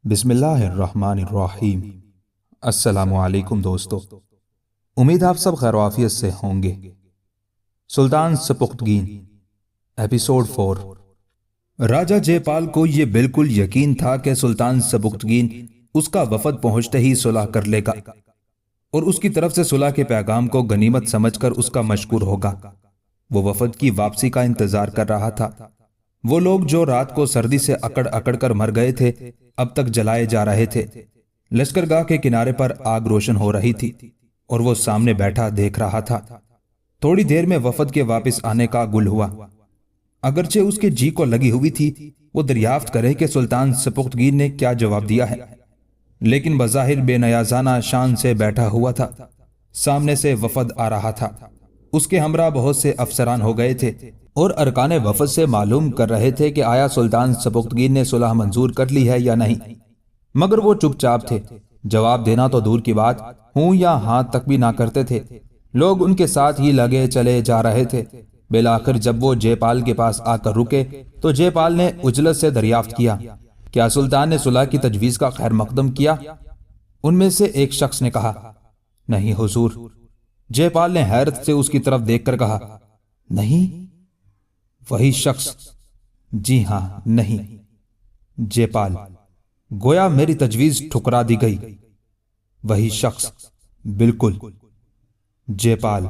بسم اللہ الرحمن الرحیم۔ السلام علیکم دوستو، امید آپ سب خیر و عافیت سے ہوں گے۔ سلطان سپختگین، ایپیسوڈ 4۔ راجہ جے پال کو یہ بالکل یقین تھا کہ سلطان سپختگین اس کا وفد پہنچتے ہی صلح کر لے گا اور اس کی طرف سے صلح کے پیغام کو غنیمت سمجھ کر اس کا مشکور ہوگا۔ وہ وفد کی واپسی کا انتظار کر رہا تھا۔ وہ لوگ جو رات کو سردی سے اکڑ اکڑ کر مر گئے تھے اب تک جلائے جا رہے تھے۔ لشکرگاہ کے کنارے پر آگ روشن ہو رہی تھی اور وہ سامنے بیٹھا دیکھ رہا تھا۔ تھوڑی دیر میں وفد کے واپس آنے کا گل ہوا۔ اگرچہ اس کے جی کو لگی ہوئی تھی وہ دریافت کرے کہ سلطان سپختگین نے کیا جواب دیا ہے، لیکن بظاہر بے نیازانہ شان سے بیٹھا ہوا تھا۔ سامنے سے وفد آ رہا تھا۔ اس کے ہمراہ بہت سے افسران ہو گئے تھے اور ارکان وفد سے معلوم کر رہے تھے کہ آیا سلطان سپختگین نے صلح منظور کر لی ہے یا نہیں، مگر وہ چپ چاپ تھے۔ جواب دینا تو دور کی بات، ہوں یا ہاں تک بھی نہ کرتے تھے۔ لوگ ان کے ساتھ ہی لگے چلے جا رہے تھے۔ بالآخر جب وہ جے پال کے پاس آ کر رکے تو جے پال نے اجلت سے دریافت کیا، کیا سلطان نے صلح کی تجویز کا خیر مقدم کیا؟ ان میں سے ایک شخص نے کہا، نہیں حضور۔ جے پال نے حیرت سے اس کی طرف دیکھ کر کہا، نہیں؟ وہی شخص، جی ہاں نہیں۔ جے پال، گویا میری تجویز ٹھکرا دی گئی۔ وہی شخص، بالکل۔ جے پال،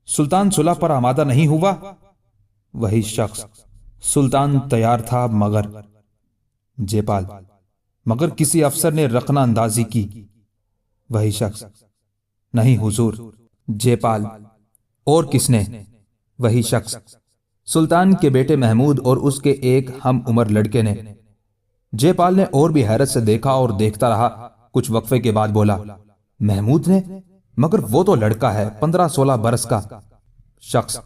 سلطان صلح پر آمادہ نہیں ہوا؟ وہی شخص، سلطان تیار تھا مگر۔ جے پال، مگر کسی افسر نے رخنہ اندازی کی؟ وہی شخص، نہیں حضور۔ جے پال، اور کس نے؟ وہی شخص، سلطان کے بیٹے محمود اور اس کے ایک ہم عمر لڑکے نے۔ جے پال نے اور بھی حیرت سے دیکھا اور دیکھتا رہا۔ کچھ وقفے کے بعد بولا، محمود نے؟ مگر وہ تو لڑکا ہے، 15-16 برس کا۔ شخص،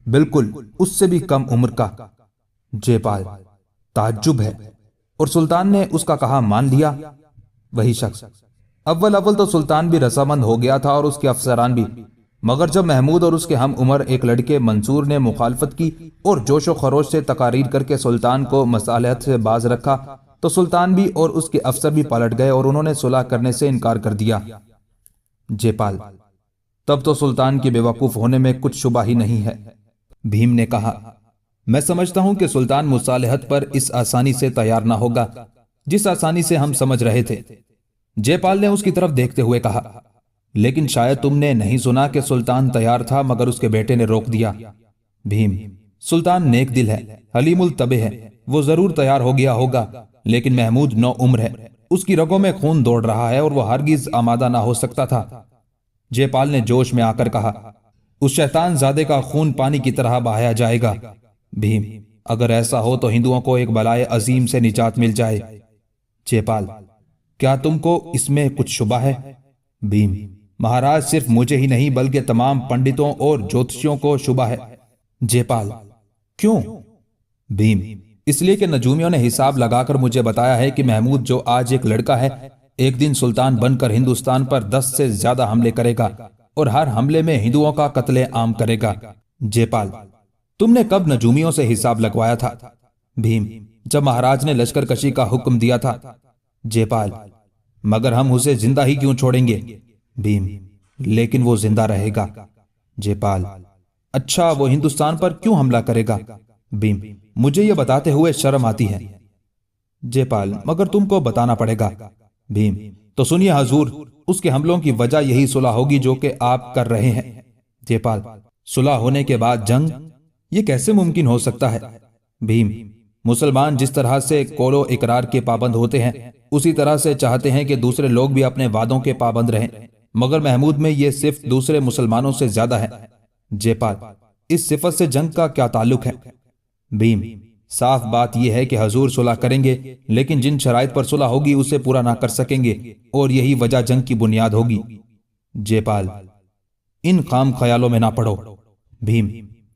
بالکل، اس سے بھی کم عمر کا۔ جے پال، تعجب ہے، اور سلطان نے اس کا کہا مان لیا؟ وہی شخص، اول تو سلطان بھی رضامند ہو گیا تھا اور اس کے افسران بھی، مگر جب محمود اور اس کے ہم عمر ایک لڑکے منصور نے مخالفت کی اور جوش و خروش سے تقاریر کر کے سلطان کو مصالحت سے باز رکھا تو سلطان بھی اور اس کے افسر بھی پلٹ گئے اور انہوں نے صلح کرنے سے انکار کر دیا۔ جے پال، تب تو سلطان کے بے وقوف ہونے میں کچھ شبہ ہی نہیں ہے۔ بھیم نے کہا، میں سمجھتا ہوں کہ سلطان مصالحت پر اس آسانی سے تیار نہ ہوگا جس آسانی سے ہم سمجھ رہے تھے۔ جے پال نے اس کی طرف دیکھتے ہوئے کہا، لیکن شاید تم نے نہیں سنا کہ سلطان تیار تھا مگر اس کے بیٹے نے روک دیا۔ بھیم، سلطان نیک دل ہے، حلیم الطبع ہے، وہ ضرور تیار ہو گیا ہوگا، لیکن محمود نو عمر ہے، اس کی رگوں میں خون دوڑ رہا ہے اور وہ ہرگز آمادہ نہ ہو سکتا تھا۔ جے پال نے جوش میں آ کر کہا، اس شیطان زادے کا خون پانی کی طرح بہایا جائے گا۔ بھیم، اگر ایسا ہو تو ہندوؤں کو ایک بلائے عظیم سے نجات مل جائے۔ جے پال، کیا تم کو اس میں کچھ شبہ ہے؟ بھیم، مہاراج صرف مجھے ہی نہیں بلکہ تمام پنڈتوں اور جوتشیوں کو شبہ ہے۔ جے پال، کیوں؟ بھیم، اس لیے کہ نجومیوں نے حساب لگا کر مجھے بتایا ہے کہ محمود جو آج ایک لڑکا ہے ایک دن سلطان بن کر ہندوستان پر 10 سے زیادہ حملے کرے گا اور ہر حملے میں ہندوؤں کا قتل عام کرے گا۔ جے پال، تم نے کب نجومیوں سے حساب لگوایا تھا؟ بھیم، جب مہاراج نے لشکر کشی کا حکم دیا تھا۔ جے پال، مگر ہم اسے زندہ ہی کیوں چھوڑیں گے؟ بھیم، لیکن وہ زندہ رہے گا۔ جے پال، اچھا، وہ ہندوستان پر کیوں حملہ کرے گا؟ بھیم، مجھے یہ بتاتے ہوئے شرم آتی ہے۔ جے پال، مگر تم کو بتانا پڑے گا۔ بھیم، تو سنیے حضور، اس کے حملوں کی وجہ یہی صلح ہوگی جو کہ آپ کر رہے ہیں۔ جے پال، صلح ہونے کے بعد جنگ؟ یہ کیسے ممکن ہو سکتا ہے؟ بھیم، مسلمان جس طرح سے قول و اقرار کے پابند ہوتے ہیں اسی طرح سے چاہتے ہیں کہ دوسرے لوگ بھی اپنے وعدوں کے پابند رہیں، مگر محمود میں یہ صفت دوسرے مسلمانوں سے زیادہ ہے۔ جے پال، اس صفت سے جنگ کا کیا تعلق ہے؟ بھیم، صاف بات یہ ہے کہ حضور صلح کریں گے لیکن جن شرائط پر صلح ہوگی اسے پورا نہ کر سکیں گے اور یہی وجہ جنگ کی بنیاد ہوگی۔ جے پال، ان خام خیالوں میں نہ پڑو۔ بھیم،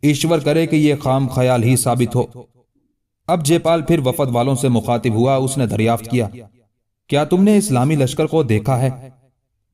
ایشور کرے کہ یہ خام خیال ہی ثابت ہو۔ اب جے پال پھر وفد والوں سے مخاطب ہوا۔ اس نے دریافت کیا، کیا تم نے اسلامی لشکر کو دیکھا ہے؟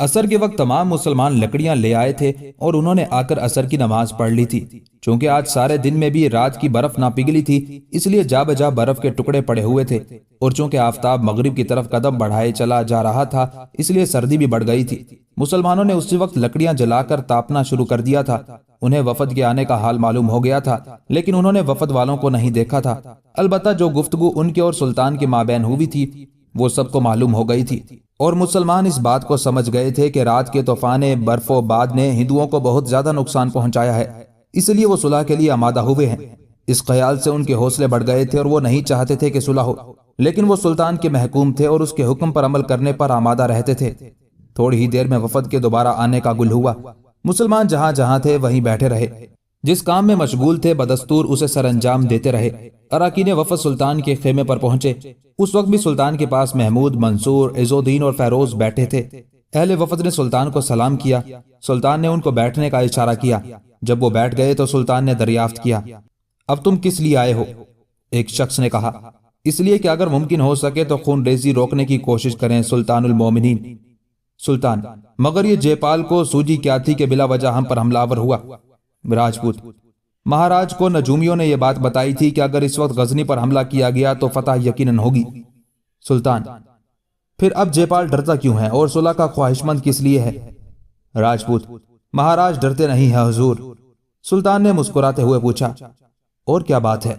عصر کے وقت تمام مسلمان لکڑیاں لے آئے تھے اور انہوں نے آ کر عصر کی نماز پڑھ لی تھی۔ چونکہ آج سارے دن میں بھی رات کی برف نہ پگھلی تھی، اس لیے جا بجا برف کے ٹکڑے پڑے ہوئے تھے، اور چونکہ آفتاب مغرب کی طرف قدم بڑھائے چلا جا رہا تھا، اس لیے سردی بھی بڑھ گئی تھی۔ مسلمانوں نے اسی وقت لکڑیاں جلا کر تاپنا شروع کر دیا تھا۔ انہیں وفد کے آنے کا حال معلوم ہو گیا تھا، لیکن انہوں نے وفد والوں کو نہیں دیکھا تھا۔ البتہ جو گفتگو ان کے اور سلطان کے مابین ہوئی تھی وہ سب کو معلوم ہو گئی تھی، اور مسلمان اس بات کو سمجھ گئے تھے کہ رات کے طوفان برف و باد نے ہندوؤں کو بہت زیادہ نقصان پہنچایا ہے، اس لیے وہ صلح کے لیے آمادہ ہوئے ہیں۔ اس خیال سے ان کے حوصلے بڑھ گئے تھے اور وہ نہیں چاہتے تھے کہ صلح ہو، لیکن وہ سلطان کے محکوم تھے اور اس کے حکم پر عمل کرنے پر آمادہ رہتے تھے۔ تھوڑی ہی دیر میں وفد کے دوبارہ آنے کا گل ہوا۔ مسلمان جہاں جہاں تھے وہیں بیٹھے رہے، جس کام میں مشغول تھے بدستور اسے سر انجام دیتے رہے۔ اراکین وفد سلطان کے خیمے پر پہنچے۔ اس وقت بھی سلطان کے پاس محمود، منصور، عز الدین اور فیروز بیٹھے تھے۔ اہل وفد نے سلطان کو سلام کیا۔ سلطان نے ان کو بیٹھنے کا اشارہ کیا۔ جب وہ بیٹھ گئے تو سلطان نے دریافت کیا، اب تم کس لیے آئے ہو؟ ایک شخص نے کہا، اس لیے کہ اگر ممکن ہو سکے تو خون ریزی روکنے کی کوشش کریں سلطان المومنین۔ سلطان، مگر یہ جے پال کو سوجی کیا تھی کہ بلا وجہ ہم پر حملہ آور ہوا؟ راجپوت، مہاراج کو نجومیوں نے یہ بات بتائی تھی کہ اگر اس وقت غزنی پر حملہ کیا گیا تو فتح یقیناً ہوگی۔ سلطان، پھر اب جے پال ڈرتا کیوں ہے اور صلح کا خواہش مند کس لیے ہے؟ راجپوت، مہاراج ڈرتے نہیں ہیں حضور۔ سلطان نے مسکراتے ہوئے پوچھا، اور کیا بات ہے؟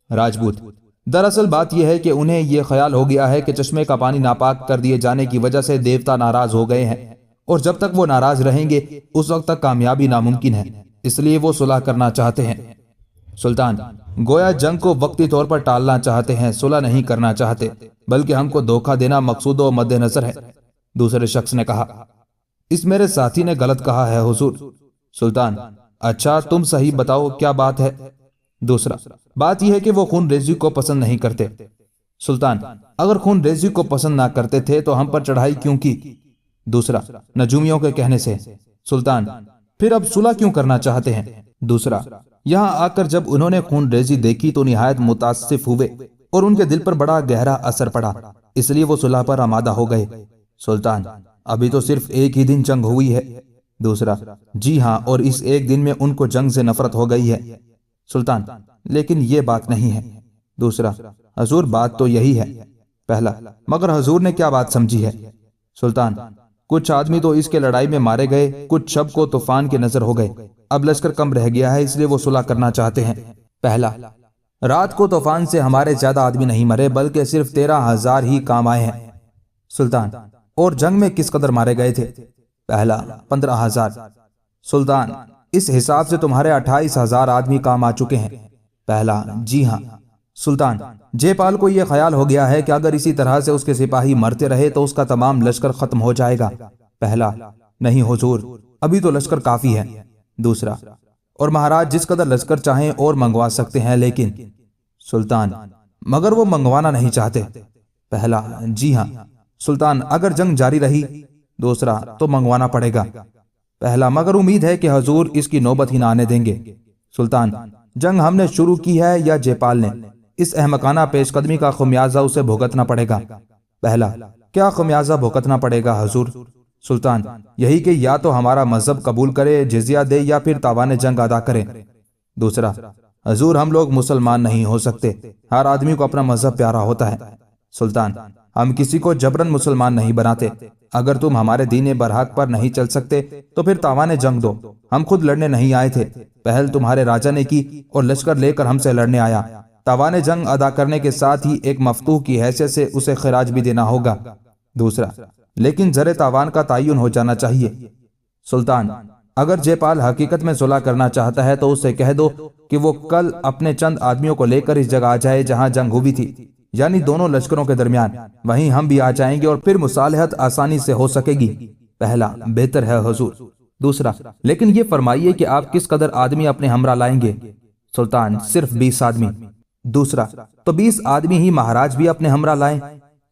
راجپوت، دراصل بات یہ ہے کہ انہیں یہ خیال ہو گیا ہے کہ چشمے کا پانی ناپاک کر دیے جانے کی وجہ سے دیوتا ناراض ہو گئے ہیں، اور جب تک وہ ناراض رہیں گے اس وقت تک کامیابی ناممکن ہے، اس لیے وہ صلح کرنا چاہتے ہیں۔ سلطان، گویا جنگ کو وقتی طور پر ٹالنا چاہتے ہیں، صلح نہیں کرنا چاہتے، بلکہ ہم کو دھوکہ دینا مقصود و مد نظر ہے۔ دوسرے شخص نے کہا، اس میرے ساتھی نے غلط کہا ہے حضور۔ سلطان، اچھا تم صحیح بتاؤ کیا بات ہے؟ دوسرا، بات یہ ہے کہ وہ خون ریزی کو پسند نہیں کرتے۔ سلطان، اگر خون ریزی کو پسند نہ کرتے تھے تو ہم پر چڑھائی کیوں کی؟ دوسرا، نجومیوں کے کہنے سے۔ سلطان، پھر اب صلح کیوں کرنا چاہتے ہیں؟ دوسرا، یہاں آ کر جب انہوں نے خون ریزی دیکھی تو نہایت متاسف ہوئے اور ان کے دل پر بڑا گہرا اثر پڑا، اس لیے وہ صلح پر آمادہ ہو گئے۔ سلطان، ابھی تو صرف ایک ہی دن جنگ ہوئی ہے۔ دوسرا، جی ہاں، اور اس ایک دن میں ان کو جنگ سے نفرت ہو گئی ہے۔ سلطان، لیکن یہ بات نہیں ہے۔ دوسرا، حضور بات تو یہی ہے۔ پہلا، مگر حضور نے کیا بات سمجھی ہے؟ سلطان، کچھ آدمی تو اس کے لڑائی میں مارے گئے، کچھ شب کو طوفان کے نظر ہو گئے، اب لشکر کم رہ گیا ہے، اس لیے وہ صلح کرنا چاہتے ہیں۔ پہلا، رات کو طوفان سے ہمارے زیادہ آدمی نہیں مرے بلکہ صرف 13,000 ہی کام آئے ہیں۔ سلطان، اور جنگ میں کس قدر مارے گئے تھے؟ پہلا، 15,000۔ سلطان، اس حساب سے تمہارے 28,000 آدمی کام آ چکے ہیں۔ پہلا، جی ہاں۔ سلطان، جے پال کو یہ خیال ہو گیا ہے کہ اگر اسی طرح سے اس کے سپاہی مرتے رہے تو اس کا تمام لشکر ختم ہو جائے گا۔ پہلا، نہیں حضور، ابھی تو لشکر کافی ہے۔ دوسرا، اور مہاراج جس قدر لشکر چاہیں اور منگوا سکتے ہیں، لیکن سلطان، مگر وہ منگوانا نہیں چاہتے۔ پہلا، جی ہاں۔ سلطان، اگر جنگ جاری رہی؟ دوسرا، تو منگوانا پڑے گا۔ پہلا، مگر امید ہے کہ حضور اس کی نوبت ہی نہ آنے دیں گے۔ سلطان، جنگ ہم نے شروع کی ہے یا جے پال نے؟ اس احمقانہ پیش قدمی کا خمیازہ اسے بھگتنا پڑے گا۔ پہلا، کیا خمیازہ بھگتنا پڑے گا حضور؟ سلطان، یہی کہ یا تو ہمارا مذہب قبول کرے، جزیہ دے، یا پھر تاوان جنگ ادا کرے۔ دوسرا، حضور ہم لوگ مسلمان نہیں ہو سکتے، ہر آدمی کو اپنا مذہب پیارا ہوتا ہے۔ سلطان، ہم کسی کو جبرن مسلمان نہیں بناتے، اگر تم ہمارے دین برحق پر نہیں چل سکتے تو پھر تاوان جنگ دو، ہم خود لڑنے نہیں آئے تھے، پہل تمہارے راجہ نے کی اور لشکر لے کر ہم سے لڑنے آیا۔ تاوان جنگ ادا کرنے کے ساتھ ہی ایک مفتوح کی حیثیت سے اسے خراج بھی دینا ہوگا۔ دوسرا، لیکن زر تاوان کا تعین ہو جانا چاہیے۔ سلطان، اگر جے پال حقیقت میں صلح کرنا چاہتا ہے تو اسے کہہ دو کہ وہ کل اپنے چند آدمیوں کو لے کر اس جگہ آ جائے جہاں جنگ ہوئی تھی، یعنی دونوں لشکروں کے درمیان، وہیں ہم بھی آ جائیں گے اور پھر مصالحت آسانی سے ہو سکے گی۔ پہلا، بہتر ہے حضور۔ دوسرا، لیکن یہ فرمائیے کہ آپ کس قدر آدمی اپنے ہمراہ لائیں گے؟ سلطان، صرف 20 آدمی۔ دوسرا، تو 20 آدمی ہی مہاراج بھی اپنے ہمراہ لائیں؟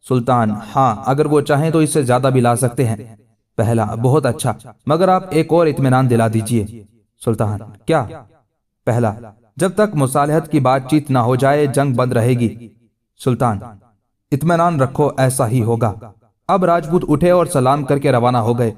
سلطان، ہاں، اگر وہ چاہیں تو اس سے زیادہ بھی لا سکتے ہیں۔ پہلا، بہت اچھا، مگر آپ ایک اور اطمینان دلا دیجئے۔ سلطان، کیا؟ پہلا، جب تک مصالحت کی بات چیت نہ ہو جائے جنگ بند رہے گی۔ سلطان، اطمینان رکھو ایسا ہی ہوگا۔ اب راجپوت اٹھے اور سلام کر کے روانہ ہو گئے۔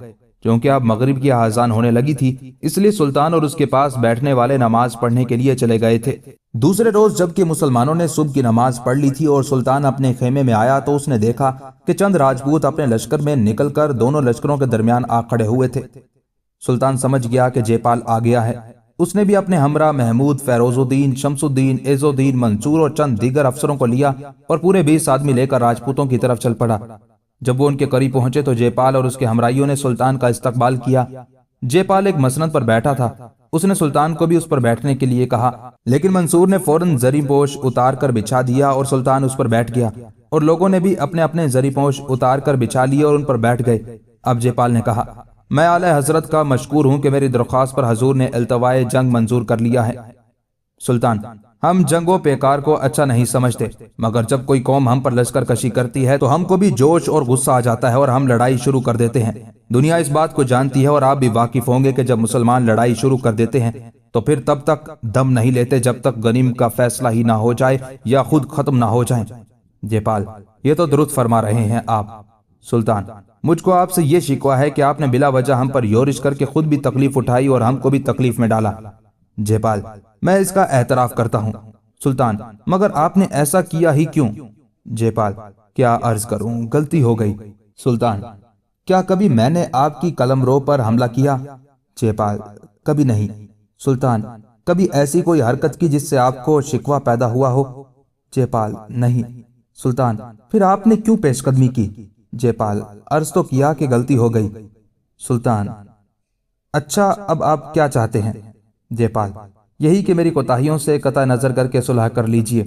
چونکہ اب مغرب کی اذان ہونے لگی تھی، اس لیے سلطان اور اس کے پاس بیٹھنے والے نماز پڑھنے کے لیے چلے گئے تھے۔ دوسرے روز جب کہ مسلمانوں نے صبح کی نماز پڑھ لی تھی اور سلطان اپنے خیمے میں آیا تو اس نے دیکھا کہ چند راجپوت اپنے لشکر میں نکل کر دونوں لشکروں کے درمیان آ کھڑے ہوئے تھے۔ سلطان سمجھ گیا کہ جے پال آ گیا ہے۔ اس نے بھی اپنے ہمراہ محمود، فیروز الدین، شمس الدین، عز الدین، منصور اور چند دیگر افسروں کو لیا اور پورے 20 آدمی لے کر راجپوتوں کی طرف چل پڑا۔ جب وہ ان کے قریب پہنچے تو جے پال اور اس کے ہمراہیوں نے سلطان کا استقبال کیا۔ جے پال ایک مسند پر بیٹھا تھا۔ اس نے سلطان کو بھی اس پر بیٹھنے کے لیے کہا، لیکن منصور نے فوراً زری پوش اتار کر بچھا دیا اور سلطان اس پر بیٹھ گیا، اور لوگوں نے بھی اپنے اپنے زری پوش اتار کر بچھا لیے اور ان پر بیٹھ گئے۔ اب جے پال نے کہا، میں اعلی حضرت کا مشکور ہوں کہ میری درخواست پر حضور نے التوائے جنگ منظور کر لیا ہے۔ سلطان، ہم جنگ و پیکار کو اچھا نہیں سمجھتے، مگر جب کوئی قوم ہم پر لشکر کشی کرتی ہے تو ہم کو بھی جوش اور غصہ آ جاتا ہے اور ہم لڑائی شروع کر دیتے ہیں۔ دنیا اس بات کو جانتی ہے اور آپ بھی واقف ہوں گے کہ جب مسلمان لڑائی شروع کر دیتے ہیں تو پھر تب تک دم نہیں لیتے جب تک غنیم کا فیصلہ ہی نہ ہو جائے یا خود ختم نہ ہو جائیں۔ جے پال، یہ تو درست فرما رہے ہیں آپ۔ سلطان، مجھ کو آپ سے یہ شکوہ ہے کہ آپ نے بلا وجہ ہم پر یورش کر کے خود بھی تکلیف اٹھائی اور ہم کو بھی تکلیف میں ڈالا۔ جے پال، میں اس کا اعتراف کرتا ہوں۔ سلطان، مگر آپ نے ایسا کیا ہی کیوں؟ جے پال، کیا عرض کروں، غلطی ہو گئی۔ سلطان، کیا کبھی میں نے آپ کی قلمرو پر حملہ کیا؟ جے پال، کبھی نہیں۔ سلطان، کبھی ایسی کوئی حرکت کی جس سے آپ کو شکوہ پیدا ہوا ہو؟ جے پال، نہیں۔ سلطان، پھر آپ نے کیوں پیش قدمی کی؟ جے پال، عرض تو کیا کہ غلطی ہو گئی۔ سلطان، اچھا اب آپ کیا چاہتے ہیں؟ جے پال، یہی کہ میری کوتاہیوں سے قطع نظر کر کے صلح کر لیجئے۔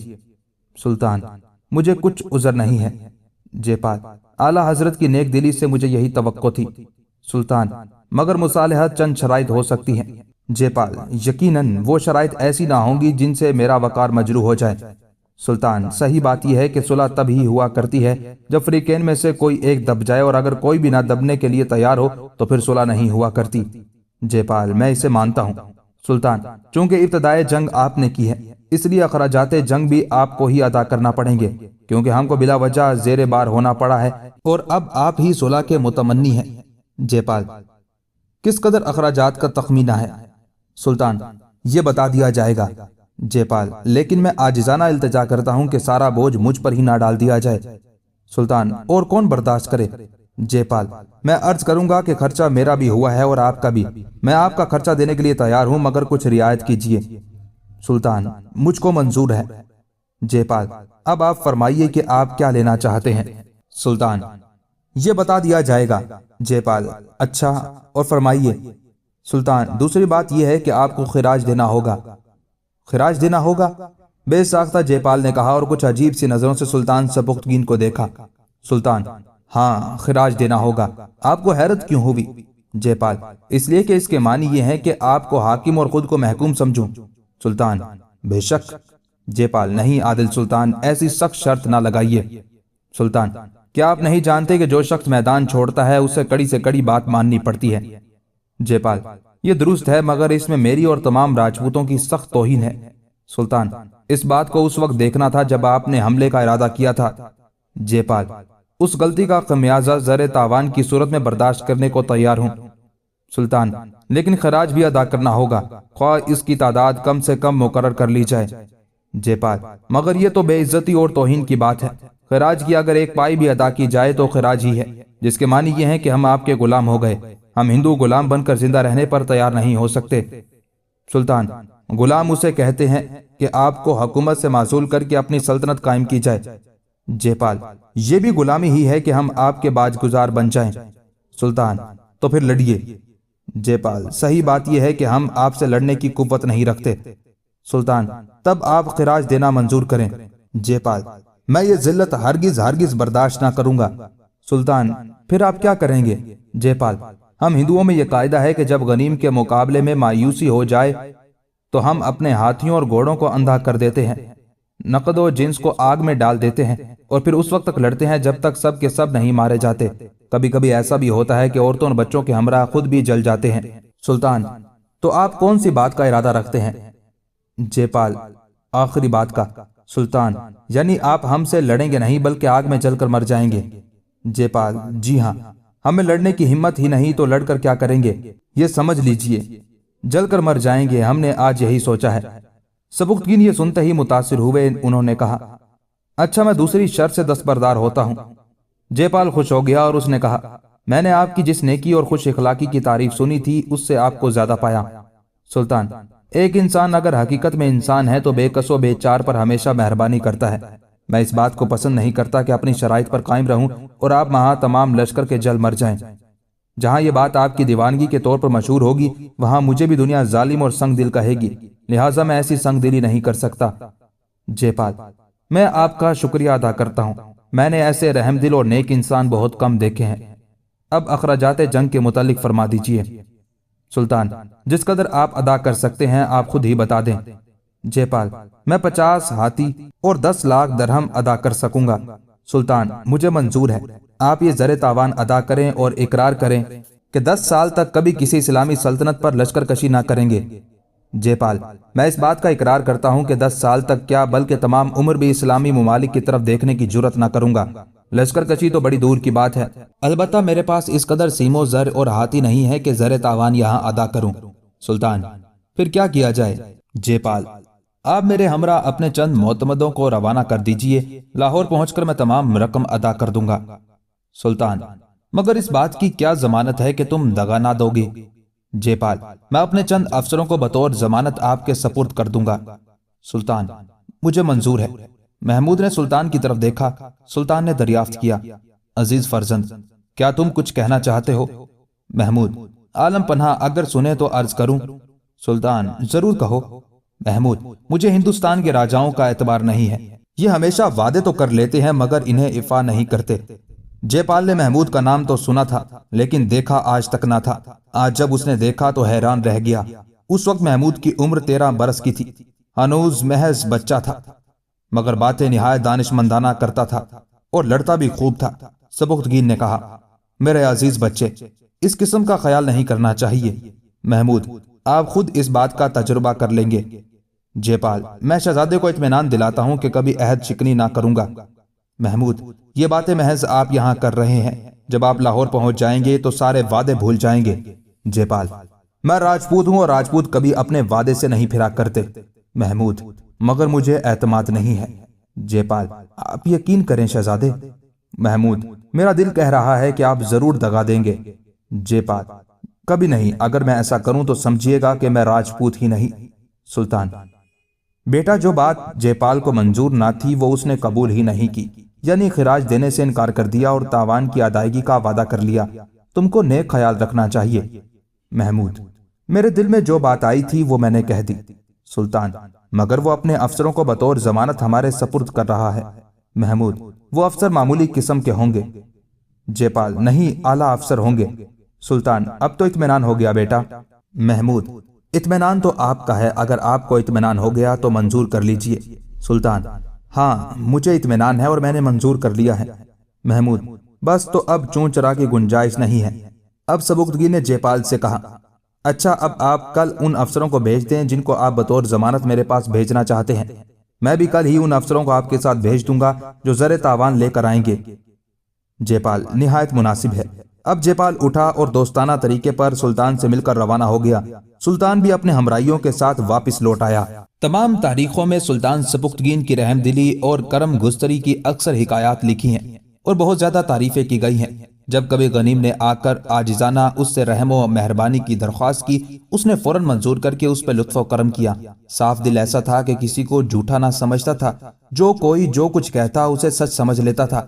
سلطان، مجھے کچھ عذر نہیں ہے۔ جے پال، اعلی حضرت کی نیک دلی سے مجھے یہی توقع تھی۔ سلطان، مگر مصالحت چند شرائط ہو سکتی ہیں۔ جے پال، یقیناً وہ شرائط ایسی نہ ہوں گی جن سے میرا وقار مجروح ہو جائے۔ سلطان، صحیح بات یہ ہے کہ صلح تب ہی ہوا کرتی ہے جب فریقین میں سے کوئی ایک دب جائے، اور اگر کوئی بھی نہ دبنے کے لیے تیار ہو تو پھر صلح نہیں ہوا کرتی۔ جے پال، میں اسے مانتا ہوں۔ سلطان، چونکہ ابتدائے جنگ آپ نے کی ہے اس لیے اخراجات جنگ بھی آپ کو ہی ادا کرنا پڑیں گے، کیونکہ ہم کو بلا وجہ زیر بار ہونا پڑا ہے اور اب آپ ہی صلح کے متمنی ہیں۔ جے پال، کس قدر اخراجات کا تخمینہ ہے؟ سلطان، یہ بتا دیا جائے گا۔ جے پال، لیکن میں عاجزانہ التجا کرتا ہوں کہ سارا بوجھ مجھ پر ہی نہ ڈال دیا جائے۔ سلطان، اور کون برداشت کرے؟ جے پال، میں عرض کروں گا کہ خرچہ میرا بھی ہوا ہے اور آپ کا بھی۔ میں آپ کا خرچہ دینے کے لیے تیار ہوں، مگر کچھ رعایت کیجیے۔ سلطان، مجھ کو منظور ہے۔ جے پال، اب آپ فرمائیے کہ آپ کیا لینا چاہتے ہیں؟ سلطان، یہ بتا دیا جائے گا۔ جے پال، اچھا، اور فرمائیے۔ سلطان، دوسری بات یہ ہے کہ آپ کو خراج دینا ہوگا۔ خراج دینا ہوگا؟ بے ساختہ جے پال نے کہا اور کچھ عجیب سی نظروں سے سلطان سپختگین کو دیکھا۔ سلطان، ہاں، خراج دینا ہوگا۔ آپ کو حیرت کیوں ہوئی؟ جے پال، اس لیے کہ اس کے معنی یہ ہے کہ آپ کو حاکم اور خود کو محکوم سمجھوں۔ سلطان، بے شک۔ جے پال، نہیں عادل سلطان، ایسی سخت شرط نہ لگائیے۔ سلطان، کیا آپ نہیں جانتے کہ جو شخص میدان چھوڑتا ہے اسے کڑی سے کڑی بات ماننی پڑتی ہے؟ جے پال، یہ درست ہے، مگر اس میں میری اور تمام راجپوتوں کی سخت توہین ہے۔ سلطان، اس بات کو اس وقت دیکھنا تھا جب آپ نے حملے کا ارادہ کیا تھا۔ جے پال، اس غلطی کا خمیازہ زر تاوان کی صورت میں برداشت کرنے کو تیار ہوں۔ سلطان، لیکن خراج بھی ادا کرنا ہوگا، خواہ اس کی تعداد کم سے کم مقرر کر لی جائے۔ جے پال، مگر یہ تو بے عزتی اور توہین کی بات ہے۔ خراج کی اگر ایک پائی بھی ادا کی جائے تو خراج ہی ہے، جس کے معنی یہ ہے کہ ہم آپ کے غلام ہو گئے۔ ہم ہندو غلام بن کر زندہ رہنے پر تیار نہیں ہو سکتے۔ سلطان، غلام اسے کہتے ہیں کہ آپ کو حکومت سے معزول کر کے اپنی سلطنت قائم کی جائے۔ جے پال، یہ بھی غلامی ہی ہے کہ ہم آپ کے باج گزار بن جائیں۔ سلطان، تو پھر لڑیے۔ جے پال، صحیح بات یہ ہے کہ ہم آپ سے لڑنے کی قوت نہیں رکھتے۔ سلطان، تب آپ خراج دینا منظور کریں۔ جے پال، میں یہ ذلت ہرگز ہرگز برداشت نہ کروں گا۔ سلطان، پھر آپ کیا کریں گے؟ جے پال، ہم ہندوؤں میں یہ قاعدہ ہے کہ جب غنیم کے مقابلے میں مایوسی ہو جائے تو ہم اپنے ہاتھیوں اور گھوڑوں کو اندھا کر دیتے ہیں، نقد و جنس کو آگ میں ڈال دیتے ہیں، اور پھر اس وقت تک لڑتے ہیں جب تک سب کے سب نہیں مارے جاتے۔ کبھی کبھی ایسا بھی ہوتا ہے کہ عورتوں اور بچوں کے ہمراہ خود بھی جل جاتے ہیں۔ سلطان، تو آپ کون سی بات کا ارادہ رکھتے ہیں؟ جے پال، آخری بات کا۔ سلطان، یعنی آپ ہم سے لڑیں گے نہیں بلکہ آگ میں جل کر مر جائیں گے؟ جے پال: جی ہاں، ہمیں لڑنے کی ہمت ہی نہیں تو لڑ کر کیا کریں گے؟ یہ سمجھ لیجئے جل کر مر جائیں گے، ہم نے آج یہی سوچا ہے۔ سبکتگین یہ سنتے ہی متاثر ہوئے، انہوں نے کہا اچھا میں دوسری شرط سے دستبردار ہوتا ہوں۔ جے پال خوش ہو گیا اور اس نے کہا میں نے آپ کی جس نیکی اور خوش اخلاقی کی تعریف سنی تھی اس سے آپ کو زیادہ پایا۔ سلطان: ایک انسان اگر حقیقت میں انسان ہے تو بے کس و بے چار پر ہمیشہ مہربانی کرتا ہے۔ میں اس بات کو پسند نہیں کرتا کہ اپنی شرائط پر قائم رہوں اور آپ وہاں تمام لشکر کے جل مر جائیں۔ جہاں یہ بات آپ کی دیوانگی کے طور پر مشہور ہوگی وہاں مجھے بھی دنیا ظالم اور سنگ دل کہے گی، لہٰذا میں ایسی سنگ دلی نہیں کر سکتا۔ جے پال: میں آپ کا شکریہ ادا کرتا ہوں، میں نے ایسے رحم دل اور نیک انسان بہت کم دیکھے ہیں۔ اب اخراجات جنگ کے متعلق فرما دیجئے۔ سلطان: جس قدر آپ ادا کر سکتے ہیں آپ خود ہی بتا دیں۔ جے پال: میں 50 ہاتھی اور 10 لاکھ درہم ادا کر سکوں گا۔ سلطان: مجھے منظور ہے، آپ یہ زر تاوان ادا کریں اور اقرار کریں کہ 10 سال تک کبھی کسی اسلامی سلطنت پر لشکر کشی نہ کریں گے۔ جے پال: میں اس بات کا اقرار کرتا ہوں کہ 10 سال تک کیا بلکہ تمام عمر بھی اسلامی ممالک کی طرف دیکھنے کی جرت نہ کروں گا۔ لشکر کشی تو بڑی دور کی بات ہے، البتہ میرے پاس اس قدر سیم و زر اور ہاتھی نہیں ہے کہ زر تاوان یہاں ادا کروں۔ سلطان: پھر کیا کیا جائے؟ جے پال: آپ میرے ہمراہ اپنے چند معتمدوں کو روانہ کر دیجئے، لاہور پہنچ کر میں تمام رقم ادا کر دوں گا۔ سلطان: مگر اس بات کی کیا ضمانت ہے کہ تم دغا نہ دو گے؟ جے پال: میں اپنے چند افسروں کو بطور ضمانت آپ کے سپرد کر دوں گا۔ سلطان: مجھے منظور ہے۔ محمود نے سلطان کی طرف دیکھا۔ سلطان نے دریافت کیا عزیز فرزند کیا تم کچھ کہنا چاہتے ہو؟ محمود: عالم پناہ اگر سنے تو عرض کروں؟ سلطان: ضرور کہو۔ محمود: مجھے ہندوستان کے راجاؤں کا اعتبار نہیں ہے، یہ ہمیشہ وعدے تو کر لیتے ہیں مگر انہیں افا نہیں کرتے۔ جے پال نے محمود کا نام تو سنا تھا لیکن دیکھا آج تک نہ تھا۔ آج جب اس نے دیکھا تو حیران رہ گیا۔ اس وقت محمود کی عمر 13 برس کی تھی، ہنوز محض بچہ تھا، مگر باتیں نہایت دانش مندانہ کرتا تھا اور لڑتا بھی خوب تھا۔ سبکتگین نے کہا میرے عزیز بچے، اس قسم کا خیال نہیں کرنا چاہیے۔ محمود: آپ خود اس بات کا تجربہ کر لیں گے۔ جے پال: میں شہزادے کو اطمینان دلاتا ہوں کہ کبھی عہد شکنی نہ کروں گا۔ محمود: یہ باتیں محض آپ یہاں کر رہے ہیں، جب آپ لاہور پہنچ جائیں گے تو سارے وعدے بھول جائیں گے۔ جے پال: میں راجپوت ہوں اور راجپوت کبھی اپنے وعدے سے نہیں پھرا کرتے۔ محمود: مگر مجھے اعتماد نہیں ہے۔ جے پال: آپ یقین کریں شہزادے۔ محمود: میرا دل کہہ رہا ہے کہ آپ ضرور دغا دیں گے۔ جے پال: کبھی نہیں، اگر میں ایسا کروں تو سمجھیے گا کہ میں راجپوت ہی نہیں۔ سلطان: بیٹا جو بات جے پال کو منظور نہ تھی وہ اس نے قبول ہی نہیں کی، یعنی خراج دینے سے انکار کر دیا اور تاوان کی ادائیگی کا وعدہ کر لیا۔ تم کو نیک خیال رکھنا چاہیے۔ محمود: میرے دل میں جو بات آئی تھی وہ میں نے کہہ دی۔ سلطان: مگر وہ اپنے افسروں کو بطور ضمانت ہمارے سپرد کر رہا ہے۔ محمود: وہ افسر معمولی قسم کے ہوں گے۔ جے پال: نہیں، اعلیٰ افسر ہوں گے۔ سلطان: اب تو اطمینان ہو گیا بیٹا۔ محمود: اطمینان تو آپ کا ہے، اگر آپ کو اطمینان ہو گیا تو منظور کر لیجئے۔ سلطان: ہاں مجھے اطمینان ہے اور میں نے منظور کر لیا ہے۔ محمود: بس تو اب چون چرا کی گنجائش نہیں ہے۔ اب سبکتگین نے جے پال سے کہا اچھا اب آپ کل ان افسروں کو بھیج دیں جن کو آپ بطور ضمانت میرے پاس بھیجنا چاہتے ہیں، میں بھی کل ہی ان افسروں کو آپ کے ساتھ بھیج دوں گا جو زر تاوان لے کر آئیں گے۔ جے پال: نہایت مناسب ہے۔ اب جے پال اٹھا اور دوستانہ طریقے پر سلطان سے مل کر روانہ ہو گیا۔ سلطان بھی اپنے ہمراہیوں کے ساتھ واپس لوٹ آیا۔ تمام تاریخوں میں سلطان سبکتگین کی رحم دلی اور کرم گستری کی اکثر حکایات لکھی ہیں اور بہت زیادہ تعریفیں کی گئی ہیں۔ جب کبھی غنیم نے آ کر عاجزانہ اس سے رحم و مہربانی کی درخواست کی، اس نے فوراً منظور کر کے اس پہ لطف و کرم کیا۔ صاف دل ایسا تھا کہ کسی کو جھوٹا نہ سمجھتا تھا، جو کوئی جو کچھ کہتا اسے سچ سمجھ لیتا تھا۔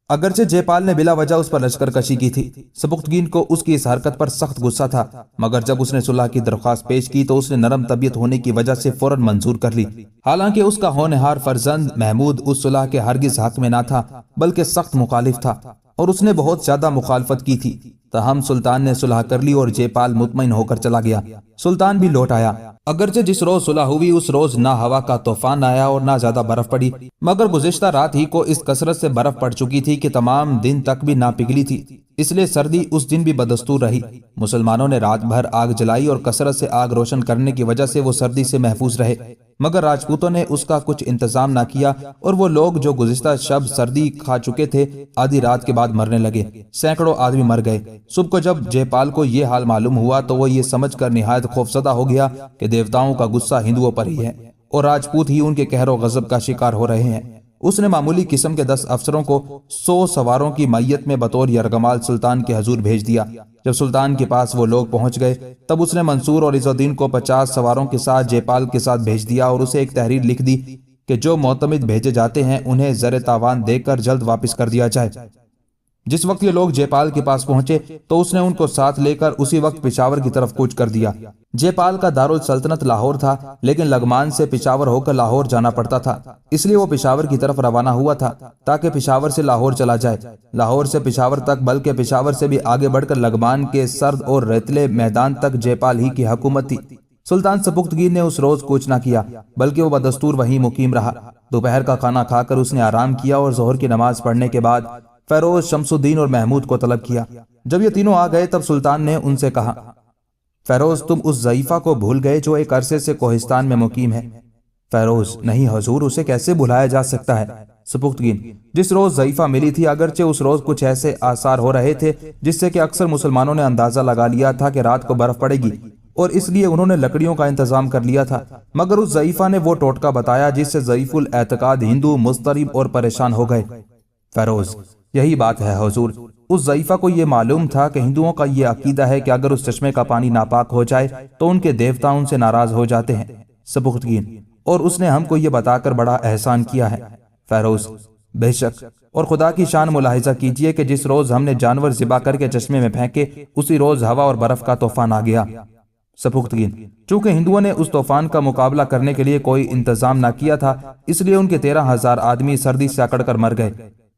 اگرچہ جے پال نے بلا وجہ اس پر لشکر کشی کی تھی، سبکتگین کو اس کی اس حرکت پر سخت غصہ تھا، مگر جب اس نے صلح کی درخواست پیش کی تو اس نے نرم طبیعت ہونے کی وجہ سے فوراً منظور کر لی۔ حالانکہ اس کا ہونہار فرزند محمود اس صلح کے ہرگز حق میں نہ تھا بلکہ سخت مخالف تھا اور اس نے بہت زیادہ مخالفت کی تھی، تاہم سلطان نے صلح کر لی اور جے پال مطمئن ہو کر چلا گیا۔ سلطان بھی لوٹ آیا۔ اگرچہ جس روز صلح ہوئی اس روز نہ ہوا کا طوفان آیا اور نہ زیادہ برف پڑی، مگر گزشتہ رات ہی کو اس کثرت سے برف پڑ چکی تھی کہ تمام دن تک بھی نہ پگھلی تھی۔ اس لیے سردی اس دن بھی بدستور رہی۔ مسلمانوں نے رات بھر آگ جلائی اور کثرت سے آگ روشن کرنے کی وجہ سے وہ سردی سے محفوظ رہے، مگر راجپوتوں نے اس کا کچھ انتظام نہ کیا اور وہ لوگ جو گزشتہ شب سردی کھا چکے تھے آدھی رات کے بعد مرنے لگے۔ سینکڑوں آدمی مر گئے۔ صبح کو جب جے پال کو یہ حال معلوم ہوا تو وہ یہ سمجھ کر نہایت خوفزدہ ہو گیا کہ دیوتاؤں کا غصہ ہندوؤں پر ہی ہے اور راجپوت ہی ان کے قہر و غضب کا شکار ہو رہے ہیں۔ اس نے معمولی قسم کے 10 افسروں کو 100 سواروں کی میت میں بطور یرغمال سلطان کے حضور بھیج دیا۔ جب سلطان کے پاس وہ لوگ پہنچ گئے تب اس نے منصور اور عز الدین کو 50 سواروں کے ساتھ جے پال کے ساتھ بھیج دیا اور اسے ایک تحریر لکھ دی کہ جو معتمد بھیجے جاتے ہیں انہیں زر تاوان دے کر جلد واپس کر دیا جائے۔ جس وقت یہ لوگ جے پال کے پاس پہنچے تو اس نے ان کو ساتھ لے کر اسی وقت پشاور کی طرف کوچ کر دیا۔ جے پال کا دارالسلطنت لاہور تھا، لیکن لگمان سے پشاور ہو کر لاہور جانا پڑتا تھا، اس لیے وہ پشاور کی طرف روانہ ہوا تھا تاکہ پشاور سے لاہور چلا جائے۔ لاہور سے پشاور تک بلکہ پشاور سے بھی آگے بڑھ کر لگمان کے سرد اور ریتلے میدان تک جے پال ہی کی حکومت تھی۔ سلطان سپکتگین نے اس روز کوچ نہ کیا بلکہ وہ بدستور وہیں مقیم رہا۔ دوپہر کا کھانا کھا کر اس نے آرام کیا اور ظہر کی نماز پڑھنے کے بعد فیروز، شمس الدین اور محمود کو طلب کیا۔ جب یہ تینوں آ گئے تب سلطان نے ان سے کہا، فیروز تم اس ضعیفہ کو بھول گئے جو ایک عرصے سے کوہستان میں مقیم ہے؟ فیروز، نہیں حضور، اسے کیسے بھلایا جا سکتا ہے؟ سپکتگین، جس روز ضعیفہ ملی تھی اگرچہ اس روز کچھ ایسے آثار ہو رہے تھے جس سے کہ اکثر مسلمانوں نے اندازہ لگا لیا تھا کہ رات کو برف پڑے گی اور اس لیے انہوں نے لکڑیوں کا انتظام کر لیا تھا، مگر اس ضعیفہ نے وہ ٹوٹکا بتایا جس سے ضعیف الاعتقاد ہندو مضطرب اور پریشان ہو گئے۔ فیروز، یہی بات ہے حضور، اس ضعیفہ کو یہ معلوم تھا کہ ہندوؤں کا یہ عقیدہ ہے کہ اگر اس چشمے کا پانی ناپاک ہو جائے تو ان کے دیوتا ان سے ناراض ہو جاتے ہیں۔ سپکتگین، اور اس نے ہم کو یہ بتا کر بڑا احسان کیا ہے۔ فیروز، بے شک، اور خدا کی شان ملاحظہ کیجئے کہ جس روز ہم نے جانور ذبح کر کے چشمے میں پھینکے اسی روز ہوا اور برف کا طوفان آ گیا۔ سپکتگین، چونکہ ہندوؤں نے اس طوفان کا مقابلہ کرنے کے لیے کوئی انتظام نہ کیا تھا اس لیے ان کے 13,000 آدمی سردی سے اکڑ کر مر گئے۔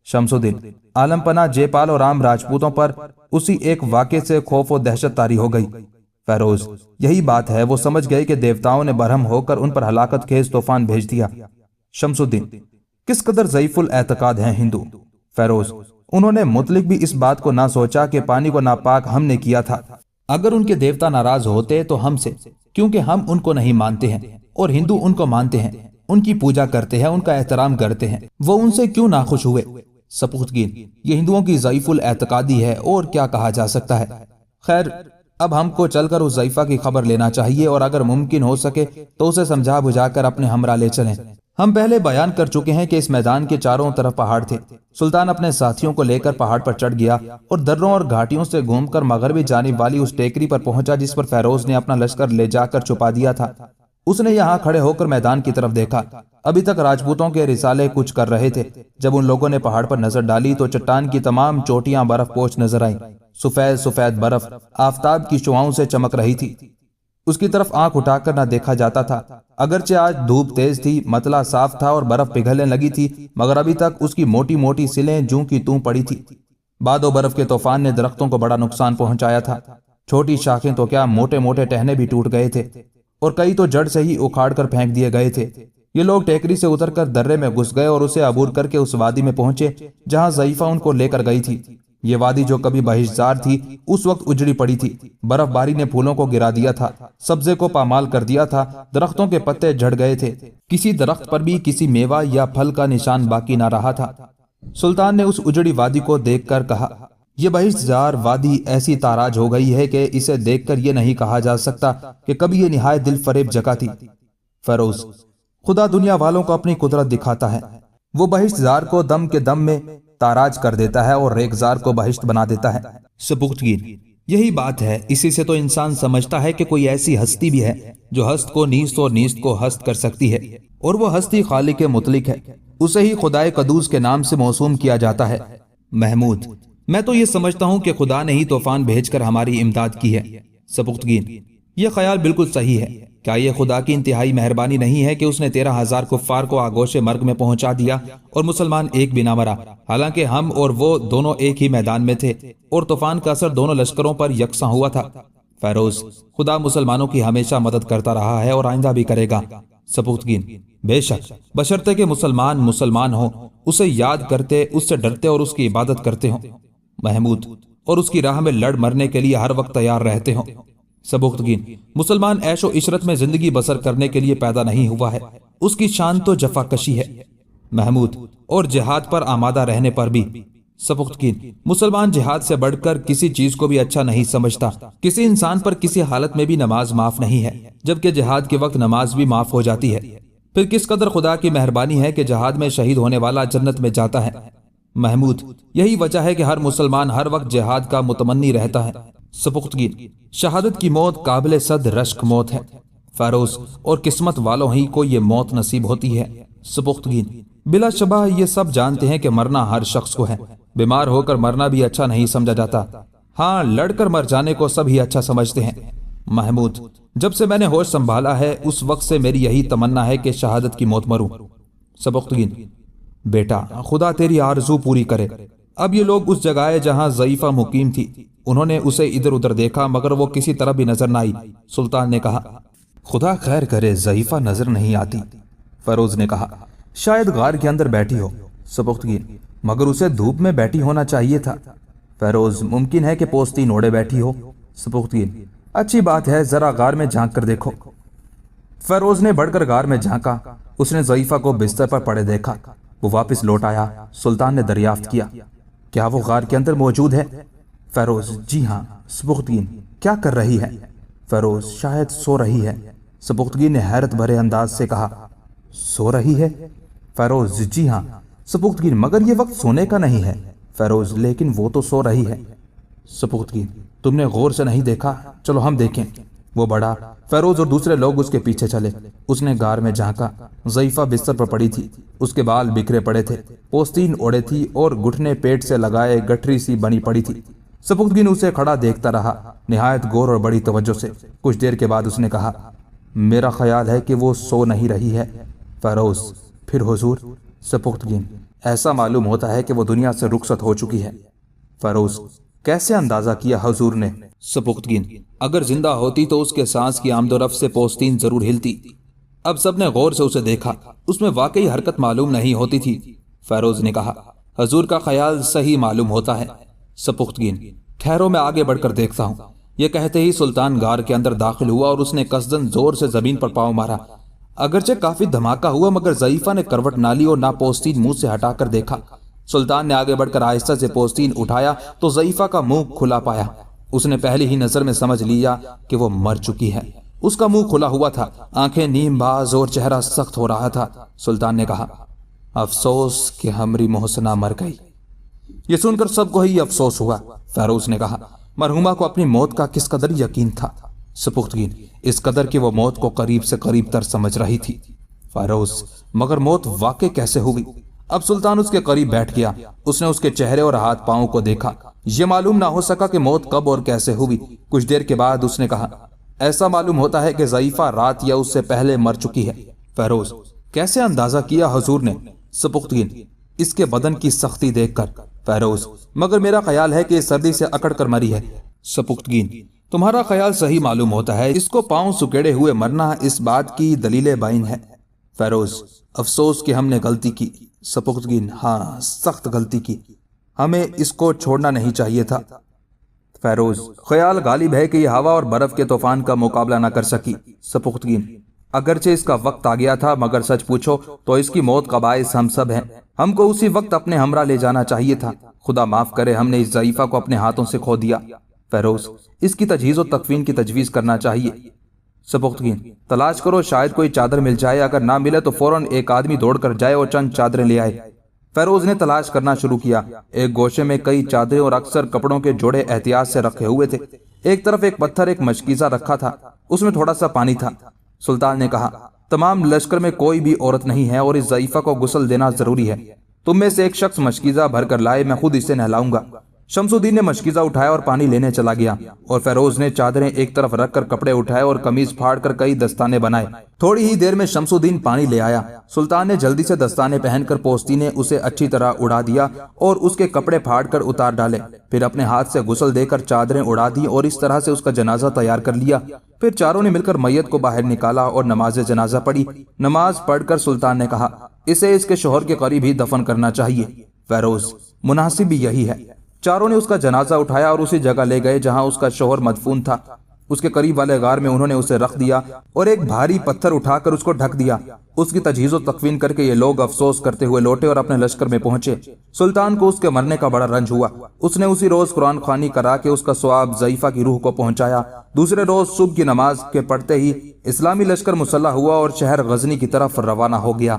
شمس الدین، عالم پناہ جے پال اور عام راجپوتوں پر اسی ایک واقعے سے خوف و دہشت طاری ہو گئی۔ فیروز، یہی بات ہے، وہ سمجھ گئے کہ دیوتاؤں نے برہم ہو کر ان پر ہلاکت خیز طوفان بھیج دیا۔ شمس الدین، کس قدر ضعیف الاعتقاد ہیں ہندو؟ فیروز، انہوں نے مطلق بھی اس بات کو نہ سوچا کہ پانی کو ناپاک ہم نے کیا تھا۔ اگر ان کے دیوتا ناراض ہوتے تو ہم سے، کیونکہ ہم ان کو نہیں مانتے ہیں اور ہندو ان کو مانتے ہیں، ان کی پوجا کرتے ہیں، ان کا احترام کرتے ہیں، وہ ان سے کیوں ناخوش ہوئے؟ سپکتگین، یہ ہندوؤں کی ضعیف الاعتقادی ہے اور کیا کہا جا سکتا ہے۔ خیر، اب ہم کو چل کر اس ضعیفہ کی خبر لینا چاہیے اور اگر ممکن ہو سکے تو اسے سمجھا بجھا کر اپنے ہمراہ لے چلیں۔ ہم پہلے بیان کر چکے ہیں کہ اس میدان کے چاروں طرف پہاڑ تھے۔ سلطان اپنے ساتھیوں کو لے کر پہاڑ پر چڑھ گیا اور دروں اور گھاٹیوں سے گھوم کر مغربی جانب والی اس ٹیکری پر پہنچا جس پر فیروز نے اپنا لشکر لے جا کر چھپا دیا تھا۔ اس نے یہاں کھڑے ہو کر میدان کی طرف دیکھا۔ ابھی تک راجپوتوں کے رسالے کچھ کر رہے تھے۔ جب ان لوگوں نے پہاڑ پر نظر ڈالی تو چٹان کی تمام چوٹیاں برف پوش نظر آئیں۔ سفید سفید برف آفتاب کی شعاؤں سے چمک رہی تھی۔ اس کی طرف آنکھ اٹھا کر نہ دیکھا جاتا تھا۔ اگرچہ آج دھوپ تیز تھی، مطلع صاف تھا اور برف پگھلنے لگی تھی، مگر ابھی تک اس کی موٹی موٹی سلیں جوں کی توں پڑی تھی۔ باد و برف کے طوفان نے درختوں کو بڑا نقصان پہنچایا تھا۔ چھوٹی شاخیں تو کیا، موٹے موٹے ٹہنے بھی ٹوٹ گئے تھے اور کئی تو جڑ سے ہی اکھاڑ کر پھینک دیے گئے تھے۔ یہ لوگ ٹیکری سے اتر کر درے میں گھس گئے اور اسے عبور کر کے اس وادی میں پہنچے جہاں ضعیفہ ان کو لے کر گئی تھی۔ یہ وادی جو کبھی بہشتزار تھی اس وقت اجڑی پڑی تھی۔ برف باری نے پھولوں کو گرا دیا تھا، سبزے کو پامال کر دیا تھا، درختوں کے پتے جھڑ گئے تھے، کسی درخت پر بھی کسی میوہ یا پھل کا نشان باقی نہ رہا تھا۔ سلطان نے اس اجڑی وادی کو دیکھ کر کہا، یہ بہشتزار وادی ایسی تاراج ہو گئی ہے کہ اسے دیکھ کر یہ نہیں کہا جا سکتا کہ کبھی یہ نہایت دل فریب جگہ تھی۔ فیروز، خدا دنیا والوں کو اپنی قدرت دکھاتا ہے، وہ بہشتزار کو دم کے دم میں تاراج کر دیتا ہے اور ریگزار کو بہشت بنا دیتا ہے۔ سپکتگین، یہی بات ہے، اسی سے تو انسان سمجھتا ہے کہ کوئی ایسی ہستی بھی ہے جو ہست کو نیست اور نیست کو ہست کر سکتی ہے، اور وہ ہستی خالق مطلق ہے، اسے ہی خدائے قدوس کے نام سے موسوم کیا جاتا ہے۔ محمود، میں تو یہ سمجھتا ہوں کہ خدا نے ہی طوفان بھیج کر ہماری امداد کی ہے۔ سپکتگین، یہ خیال بالکل صحیح ہے۔ کیا یہ خدا کی انتہائی مہربانی نہیں ہے کہ اس نے 13,000 کفار کو آگوش مرگ میں پہنچا دیا اور مسلمان ایک بھی نہ مرا، حالانکہ ہم اور وہ دونوں ایک ہی میدان میں تھے اور طوفان کا اثر دونوں لشکروں پر یکساں ہوا تھا۔ فیروز، خدا مسلمانوں کی ہمیشہ مدد کرتا رہا ہے اور آئندہ بھی کرے گا۔ سپکتگین، بے شک، بشرطے کہ مسلمان ہوں، اسے یاد کرتے، اس سے ڈرتے اور اس کی عبادت کرتے ہوں۔ محمود، اور اس کی راہ میں لڑ مرنے کے لیے ہر وقت تیار رہتے ہوں۔ سبکتگین: مسلمان عیش و عشرت میں زندگی بسر کرنے کے لیے پیدا نہیں ہوا ہے، اس کی شان تو جفا کشی ہے۔ محمود: اور جہاد پر آمادہ رہنے پر بھی۔ سبکتگین: مسلمان جہاد سے بڑھ کر کسی چیز کو بھی اچھا نہیں سمجھتا۔ کسی انسان پر کسی حالت میں بھی نماز معاف نہیں ہے، جبکہ جہاد کے وقت نماز بھی معاف ہو جاتی ہے۔ پھر کس قدر خدا کی مہربانی ہے کہ جہاد میں شہید ہونے والا جنت میں جاتا ہے۔ محمود: یہی وجہ ہے کہ ہر مسلمان ہر وقت جہاد کا متمنی رہتا ہے۔ سبکتگین: شہادت کی موت قابل صد رشک موت ہے۔ فیروز: اور قسمت والوں ہی کو یہ موت نصیب ہوتی ہے۔ سبکتگین: بلا شبہ یہ سب جانتے ہیں کہ مرنا ہر شخص کو ہے، بیمار ہو کر مرنا بھی اچھا نہیں سمجھا جاتا، ہاں لڑ کر مر جانے کو سب ہی اچھا سمجھتے ہیں۔ محمود: جب سے میں نے ہوش سنبھالا ہے اس وقت سے میری یہی تمنا ہے کہ شہادت کی موت مروں۔ سبکتگین: بیٹا خدا تیری آرزو پوری کرے۔ اب یہ لوگ اس جگہ ہے جہاں ضعیفہ مقیم تھی، انہوں نے اسے ادھر ادھر دیکھا مگر وہ کسی طرف بھی نظر نہ آئی۔ سلطان نے کہا: خدا خیر کرے، ضعیفہ نظر نہیں آتی۔ فیروز نے کہا: شاید غار کے اندر بیٹھی ہو۔ سبکتگین: مگر اسے دھوپ میں بیٹھی ہونا چاہیے تھا۔ فیروز: ممکن ہے کہ پوستین اوڑے بیٹھی ہو۔ سبکتگین: اچھی بات ہے، ذرا غار میں جھانک کر دیکھو۔ فیروز نے بڑھ کر غار میں جھانکا، اس نے ضعیفہ کو بستر پر پڑے دیکھا۔ وہ واپس لوٹ آیا۔ سلطان نے دریافت کیا: کیا وہ غار کے اندر موجود ہے؟ فیروز: جی ہاں۔ سبکتگین: کیا کر رہی ہے؟ فیروز: شاید سو رہی ہے۔ سبکتگین نے حیرت بھرے انداز سے کہا: سو رہی ہے؟ فیروز: جی ہاں۔ سبکتگین: مگر یہ وقت سونے کا نہیں ہے۔ فیروز: لیکن وہ تو سو رہی ہے۔ سبکتگین: تم نے غور سے نہیں دیکھا، چلو ہم دیکھیں۔ وہ بڑھا، فیروز اور دوسرے لوگ اس کے پیچھے چلے۔ اس نے غار میں جھانکا، ضعیفہ بستر پر پڑی تھی، اس کے بال بکھرے پڑے تھے، پوستین اوڑے تھی اور گھٹنے پیٹ سے لگائے گٹھری سی بنی پڑی تھی۔ سبکتگین اسے کھڑا دیکھتا رہا، نہایت غور اور بڑی توجہ سے۔ کچھ دیر کے بعد اس نے کہا: میرا خیال ہے کہ وہ سو نہیں رہی ہے۔ فیروز: پھر حضور؟ سبکتگین: ایسا معلوم ہوتا ہے کہ وہ دنیا سے رخصت ہو چکی ہے۔ فیروز: کیسے اندازہ کیا حضور نے؟ سبکتگین: اگر زندہ ہوتی تو اس کے سانس کی آمد و رفت سے پوستین ضرور ہلتی۔ اب سب نے غور سے اسے دیکھا، اس میں واقعی حرکت معلوم نہیں ہوتی تھی۔ فیروز نے کہا: حضور کا خیال صحیح معلوم ہوتا ہے۔ سبکتگین: ٹھہرو میں آگے بڑھ کر دیکھتا ہوں۔ یہ کہتے ہی سلطان غار کے اندر داخل ہوا اور اس نے قصدن زور سے زمین پر پاؤں مارا۔ اگرچہ کافی دھماکہ ہوا مگر ضعیفہ نے کروٹ نہ لی اور نہ پوستین منہ سے ہٹا کر دیکھا۔ سلطان نے آگے بڑھ کر آہستہ سے پوستین اٹھایا تو ضعیفہ کا منہ کھلا پایا۔ اس نے پہلی ہی نظر میں سمجھ لیا کہ وہ مر چکی ہے۔ اس کا منہ کھلا ہوا تھا، آنکھیں نیم باز اور چہرہ سخت ہو رہا تھا۔ سلطان نے کہا: افسوس کہ ہماری محسنہ مر گئی۔ یہ سن کر سب کو ہی افسوس ہوا۔ فیروز نے کہا: مرحومہ کو اپنی موت کا کس قدر یقین تھا؟ سبکتگین: اس قدر کہ وہ موت کو قریب سے قریب تر سمجھ رہی تھی۔ فیروز: مگر موت واقع کیسے ہوئی؟ اب سلطان اس کے قریب بیٹھ گیا، اس نے اس کے چہرے اور ہاتھ پاؤں کو دیکھا، یہ معلوم نہ ہو سکا کہ موت کب اور کیسے ہوئی۔ کچھ دیر کے بعد اس نے کہا: ایسا معلوم ہوتا ہے کہ ضعیفہ رات یا اس سے پہلے مر چکی ہے۔ فیروز: کیسے اندازہ کیا حضور نے؟ سبکتگین: اس کے بدن کی سختی دیکھ کر۔ فیروز: مگر میرا خیال ہے کہ اس سردی سے اکڑ کر مری ہے۔ سبکتگین: تمہارا خیال صحیح معلوم ہوتا ہے، اس کو پاؤں سکیڑے ہوئے مرنا اس بات کی دلیل بائن ہے۔ فیروز: افسوس کہ ہم نے غلطی کی۔ سبکتگین: ہاں سخت غلطی کی، ہمیں اس کو چھوڑنا نہیں چاہیے تھا۔ فیروز: خیال غالب ہے کہ یہ ہوا اور برف کے طوفان کا مقابلہ نہ کر سکی۔ سبکتگین: اگرچہ اس کا وقت آ گیا تھا مگر سچ پوچھو تو اس کی موت کا باعث ہم سب ہیں، ہم کو اسی وقت اپنے ہمراہ لے جانا چاہیے تھا، خدا معاف کرے ہم نے اس ضعیفہ کو اپنے ہاتھوں سے کھو دیا۔ فیروز: اس کی تجہیز و تکفین کی تجویز کرنا چاہیے۔ سبکتگین: تلاش کرو، شاید کوئی چادر مل جائے، اگر نہ ملے تو فوراً ایک آدمی دوڑ کر جائے اور چند چادریں لے آئے۔ فیروز نے تلاش کرنا شروع کیا۔ ایک گوشے میں کئی چادریں اور اکثر کپڑوں کے جوڑے احتیاط سے رکھے ہوئے تھے۔ ایک طرف ایک پتھر ایک مشکیزہ رکھا تھا، اس میں تھوڑا سا پانی تھا۔ سلطان نے کہا: تمام لشکر میں کوئی بھی عورت نہیں ہے اور اس ضعیفہ کو غسل دینا ضروری ہے، تم میں سے ایک شخص مشکیزہ بھر کر لائے، میں خود اسے نہلاؤں گا۔ شمس الدین نے مشکیزہ اٹھایا اور پانی لینے چلا گیا، اور فیروز نے چادریں ایک طرف رکھ کر کپڑے اٹھائے اور قمیض پھاڑ کر کئی دستانے بنائے۔ تھوڑی ہی دیر میں شمس الدین پانی لے آیا۔ سلطان نے جلدی سے دستانے پہن کر پوستی نے اسے اچھی طرح اڑا دیا اور اس کے کپڑے پھاڑ کر اتار ڈالے، پھر اپنے ہاتھ سے غسل دے کر چادریں اڑا دی اور اس طرح سے اس کا جنازہ تیار کر لیا۔ پھر چاروں نے مل کر میت کو باہر نکالا اور نماز جنازہ پڑھی۔ نماز پڑھ کر سلطان نے کہا: اسے اس کے شوہر کے قریب ہی دفن کرنا چاہیے۔ فیروز: مناسب بھی یہی ہے۔ چاروں نے اس کا جنازہ اٹھایا اور اسی جگہ لے گئے جہاں اس کا شوہر مدفون تھا۔ اس کے قریب والے غار میں انہوں نے اسے رکھ دیا اور ایک بھاری پتھر اٹھا کر اس کو ڈھک دیا۔ اس کی تجہیز و تکفین کر کے یہ لوگ افسوس کرتے ہوئے لوٹے اور اپنے لشکر میں پہنچے۔ سلطان کو اس کے مرنے کا بڑا رنج ہوا۔ اس نے اسی روز قرآن خوانی کرا کے اس کا ثواب ضعیفہ کی روح کو پہنچایا۔ دوسرے روز صبح کی نماز کے پڑھتے ہی اسلامی لشکر مسلح ہوا اور شہر غزنی کی طرف روانہ ہو گیا۔